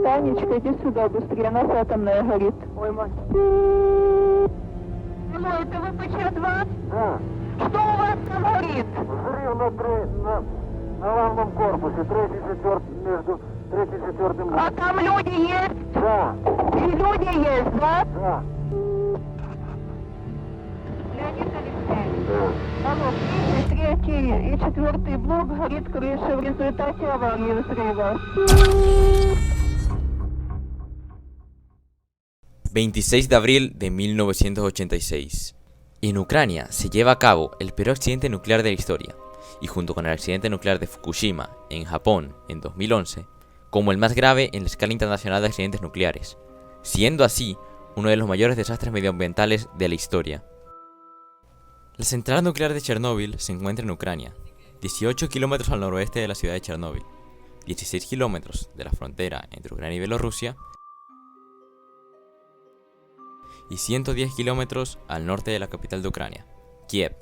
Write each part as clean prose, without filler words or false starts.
Танечка, иди сюда, быстрее, у нас атомная горит. Ой, мать. Алло, это ВПЧ-2? Да. Что у вас там горит? Взрыв на главном корпусе, между третьим и четвертым. А там люди есть? Да. И люди есть, да? Да. Леонид Алексеевич. Да. Алло, третий и четвертый блок горит крыша в результате аварии взрыва. 26 de abril de 1986. En Ucrania se lleva a cabo el peor accidente nuclear de la historia, y junto con el accidente nuclear de Fukushima en Japón en 2011, como el más grave en la escala internacional de accidentes nucleares, siendo así uno de los mayores desastres medioambientales de la historia. La central nuclear de Chernóbil se encuentra en Ucrania, 18 kilómetros al noroeste de la ciudad de Chernóbil, 16 kilómetros de la frontera entre Ucrania y Bielorrusia, y 110 kilómetros al norte de la capital de Ucrania, Kiev.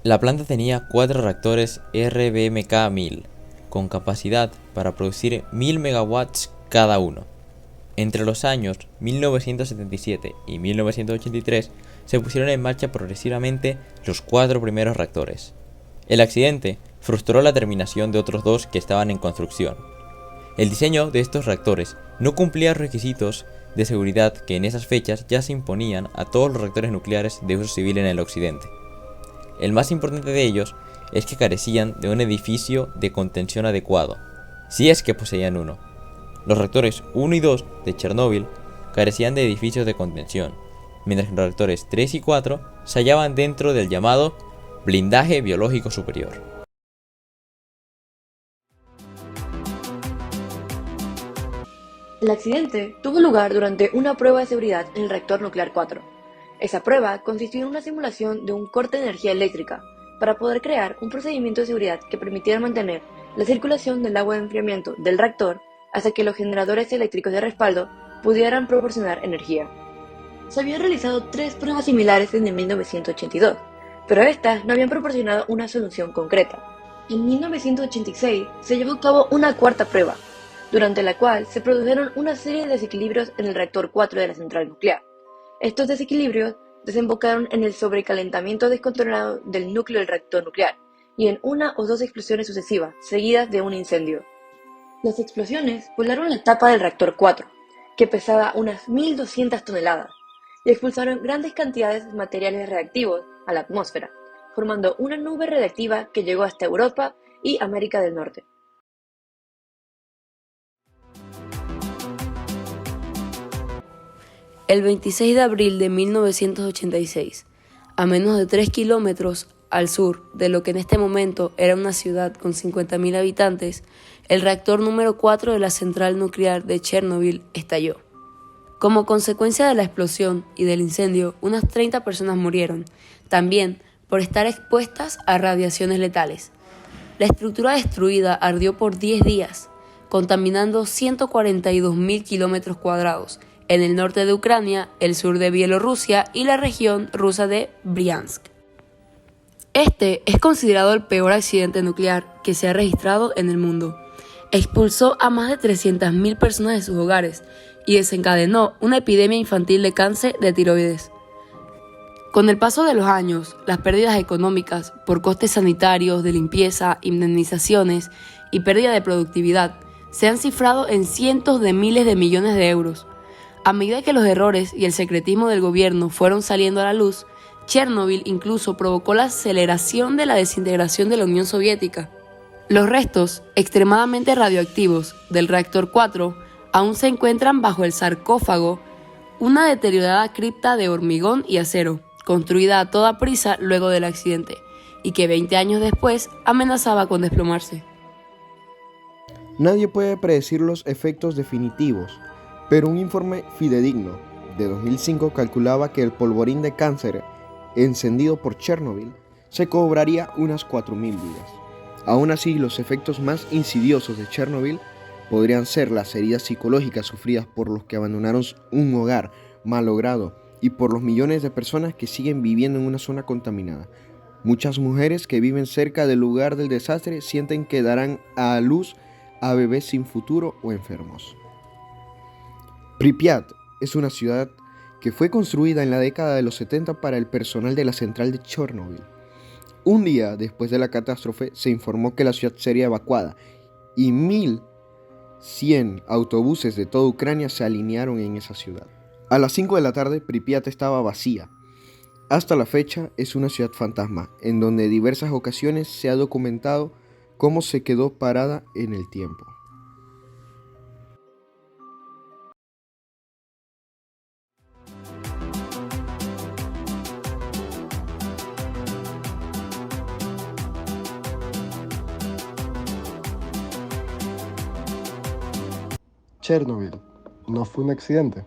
La planta tenía 4 reactores RBMK-1000, con capacidad para producir 1000 megawatts cada uno. Entre los años 1977 y 1983 se pusieron en marcha progresivamente los 4 primeros reactores. El accidente frustró la terminación de otros 2 que estaban en construcción. El diseño de estos reactores no cumplía los requisitos de seguridad que en esas fechas ya se imponían a todos los reactores nucleares de uso civil en el occidente. El más importante de ellos es que carecían de un edificio de contención adecuado, si es que poseían uno. Los reactores 1 y 2 de Chernóbil carecían de edificios de contención, mientras que los reactores 3 y 4 se hallaban dentro del llamado blindaje biológico superior. El accidente tuvo lugar durante una prueba de seguridad en el reactor nuclear 4. Esa prueba consistió en una simulación de un corte de energía eléctrica para poder crear un procedimiento de seguridad que permitiera mantener la circulación del agua de enfriamiento del reactor hasta que los generadores eléctricos de respaldo pudieran proporcionar energía. Se habían realizado 3 pruebas similares desde 1982, pero estas no habían proporcionado una solución concreta. En 1986 se llevó a cabo una 4ª prueba, durante la cual se produjeron una serie de desequilibrios en el reactor 4 de la central nuclear. Estos desequilibrios desembocaron en el sobrecalentamiento descontrolado del núcleo del reactor nuclear y en 1 o 2 explosiones sucesivas, seguidas de un incendio. Las explosiones volaron la tapa del reactor 4, que pesaba unas 1.200 toneladas, y expulsaron grandes cantidades de materiales reactivos a la atmósfera, formando una nube radiactiva que llegó hasta Europa y América del Norte. El 26 de abril de 1986, a menos de 3 kilómetros al sur de lo que en este momento era una ciudad con 50.000 habitantes, el reactor número 4 de la central nuclear de Chernóbil estalló. Como consecuencia de la explosión y del incendio, unas 30 personas murieron, también por estar expuestas a radiaciones letales. La estructura destruida ardió por 10 días, contaminando 142.000 kilómetros cuadrados, en el norte de Ucrania, el sur de Bielorrusia y la región rusa de Briansk. Este es considerado el peor accidente nuclear que se ha registrado en el mundo. Expulsó a más de 300.000 personas de sus hogares y desencadenó una epidemia infantil de cáncer de tiroides. Con el paso de los años, las pérdidas económicas por costes sanitarios, de limpieza, indemnizaciones y pérdida de productividad se han cifrado en cientos de miles de millones de euros. A medida que los errores y el secretismo del gobierno fueron saliendo a la luz, Chernóbil incluso provocó la aceleración de la desintegración de la Unión Soviética. Los restos extremadamente radioactivos del reactor 4 aún se encuentran bajo el sarcófago, una deteriorada cripta de hormigón y acero, construida a toda prisa luego del accidente, y que 20 años después amenazaba con desplomarse. Nadie puede predecir los efectos definitivos, pero un informe fidedigno de 2005 calculaba que el polvorín de cáncer encendido por Chernóbil se cobraría unas 4.000 vidas. Aún así, los efectos más insidiosos de Chernóbil podrían ser las heridas psicológicas sufridas por los que abandonaron un hogar malogrado y por los millones de personas que siguen viviendo en una zona contaminada. Muchas mujeres que viven cerca del lugar del desastre sienten que darán a luz a bebés sin futuro o enfermos. Pripyat es una ciudad que fue construida en la década de los 70 para el personal de la central de Chernobyl. Un día después de la catástrofe se informó que la ciudad sería evacuada y 1.100 autobuses de toda Ucrania se alinearon en esa ciudad. A las 5 de la tarde, Pripyat estaba vacía. Hasta la fecha es una ciudad fantasma, en donde en diversas ocasiones se ha documentado cómo se quedó parada en el tiempo. Chernobyl no fue un accidente.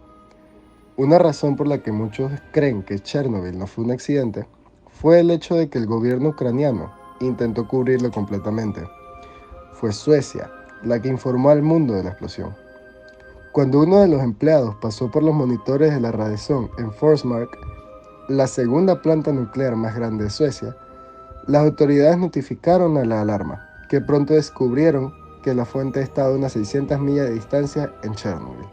Una razón por la que muchos creen que Chernobyl no fue un accidente fue el hecho de que el gobierno ucraniano intentó cubrirlo completamente. Fue Suecia la que informó al mundo de la explosión. Cuando uno de los empleados pasó por los monitores de la radiación en Forsmark, la segunda planta nuclear más grande de Suecia, las autoridades notificaron a la alarma, que pronto descubrieron que la fuente estaba a unas 600 millas de distancia en Chernobyl.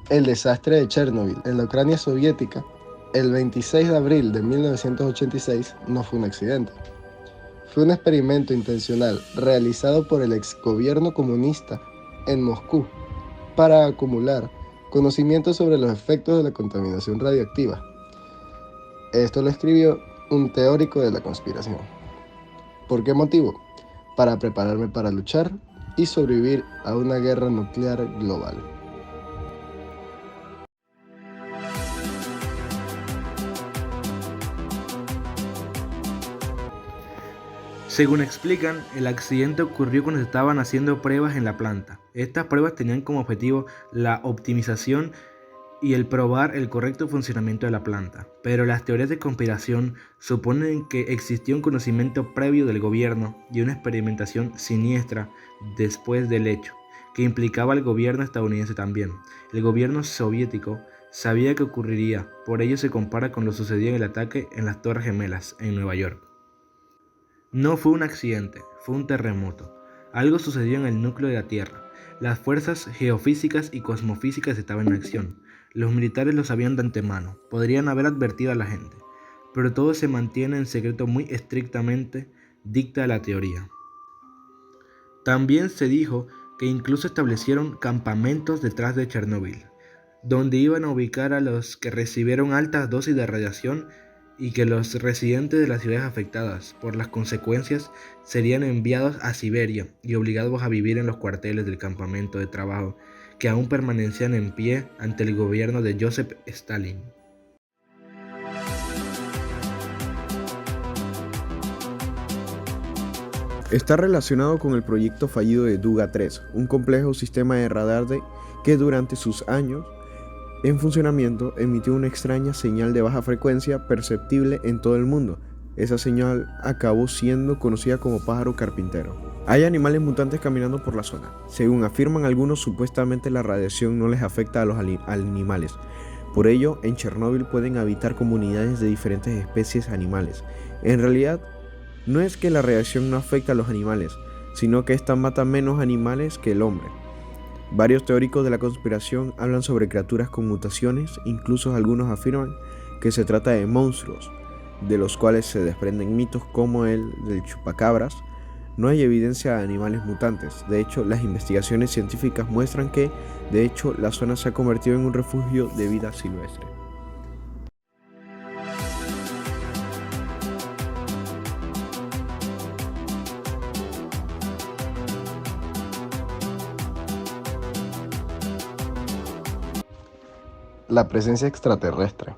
El desastre de Chernobyl en la Ucrania soviética, el 26 de abril de 1986, no fue un accidente. Fue un experimento intencional realizado por el exgobierno comunista en Moscú para acumular conocimientos sobre los efectos de la contaminación radioactiva. Esto lo escribió un teórico de la conspiración. ¿Por qué motivo? Para prepararme para luchar y sobrevivir a una guerra nuclear global. Según explican, el accidente ocurrió cuando se estaban haciendo pruebas en la planta. Estas pruebas tenían como objetivo la optimización y el probar el correcto funcionamiento de la planta. Pero las teorías de conspiración suponen que existió un conocimiento previo del gobierno y una experimentación siniestra después del hecho, que implicaba al gobierno estadounidense también. El gobierno soviético sabía que ocurriría, por ello se compara con lo sucedido en el ataque en las Torres Gemelas, en Nueva York. No fue un accidente, fue un terremoto. Algo sucedió en el núcleo de la Tierra. Las fuerzas geofísicas y cosmofísicas estaban en acción. Los militares lo sabían de antemano, podrían haber advertido a la gente, pero todo se mantiene en secreto muy estrictamente, dicta la teoría. También se dijo que incluso establecieron campamentos detrás de Chernobyl, donde iban a ubicar a los que recibieron altas dosis de radiación y que los residentes de las ciudades afectadas por las consecuencias serían enviados a Siberia y obligados a vivir en los cuarteles del campamento de trabajo que aún permanecían en pie ante el gobierno de Joseph Stalin. Está relacionado con el proyecto fallido de Duga-3, un complejo sistema de radar que durante sus años en funcionamiento emitió una extraña señal de baja frecuencia perceptible en todo el mundo. Esa señal acabó siendo conocida como pájaro carpintero. Hay animales mutantes caminando por la zona. Según afirman algunos, supuestamente la radiación no les afecta a los animales. Por ello, en Chernóbil pueden habitar comunidades de diferentes especies animales. En realidad, no es que la radiación no afecta a los animales, sino que esta mata menos animales que el hombre. Varios teóricos de la conspiración hablan sobre criaturas con mutaciones, incluso algunos afirman que se trata de monstruos, de los cuales se desprenden mitos como el del chupacabras. No hay evidencia de animales mutantes. De hecho, las investigaciones científicas muestran que, de hecho, la zona se ha convertido en un refugio de vida silvestre. La presencia extraterrestre.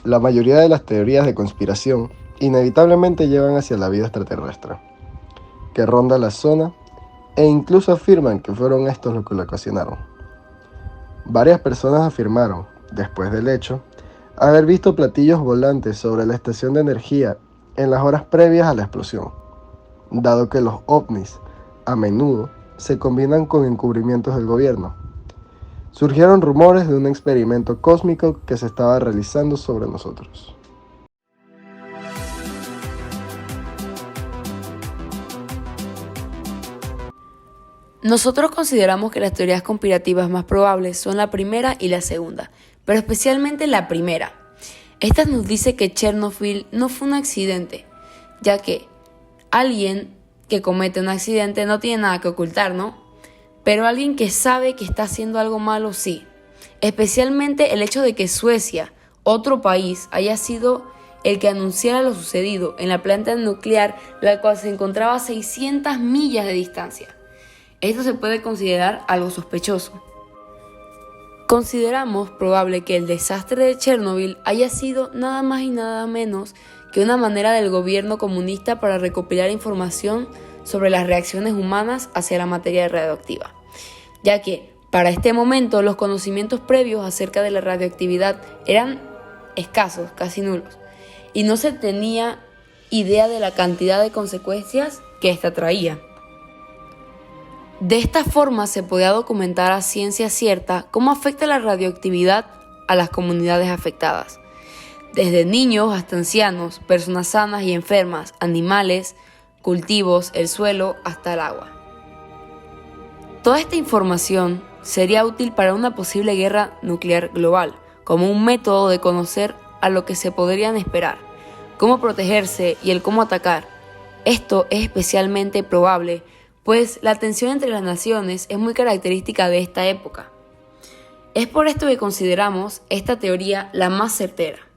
La mayoría de las teorías de conspiración inevitablemente llevan hacia la vida extraterrestre, que ronda la zona e incluso afirman que fueron estos los que lo ocasionaron. Varias personas afirmaron, después del hecho, haber visto platillos volantes sobre la estación de energía en las horas previas a la explosión, dado que los ovnis a menudo se combinan con encubrimientos del gobierno. Surgieron rumores de un experimento cósmico que se estaba realizando sobre nosotros. Nosotros consideramos que las teorías conspirativas más probables son la primera y la segunda, pero especialmente la primera. Esta nos dice que Chernobyl no fue un accidente, ya que alguien que comete un accidente no tiene nada que ocultar, ¿no? Pero alguien que sabe que está haciendo algo malo, sí. Especialmente el hecho de que Suecia, otro país, haya sido el que anunciara lo sucedido en la planta nuclear, la cual se encontraba a 600 millas de distancia. Esto se puede considerar algo sospechoso. Consideramos probable que el desastre de Chernobyl haya sido nada más y nada menos que una manera del gobierno comunista para recopilar información sobre las reacciones humanas hacia la materia radioactiva, ya que para este momento los conocimientos previos acerca de la radioactividad eran escasos, casi nulos, y no se tenía idea de la cantidad de consecuencias que ésta traía. De esta forma se podía documentar a ciencia cierta cómo afecta la radioactividad a las comunidades afectadas, desde niños hasta ancianos, personas sanas y enfermas, animales, cultivos, el suelo, hasta el agua. Toda esta información sería útil para una posible guerra nuclear global, como un método de conocer a lo que se podrían esperar, cómo protegerse y el cómo atacar. Esto es especialmente probable, pues la tensión entre las naciones es muy característica de esta época. Es por esto que consideramos esta teoría la más certera.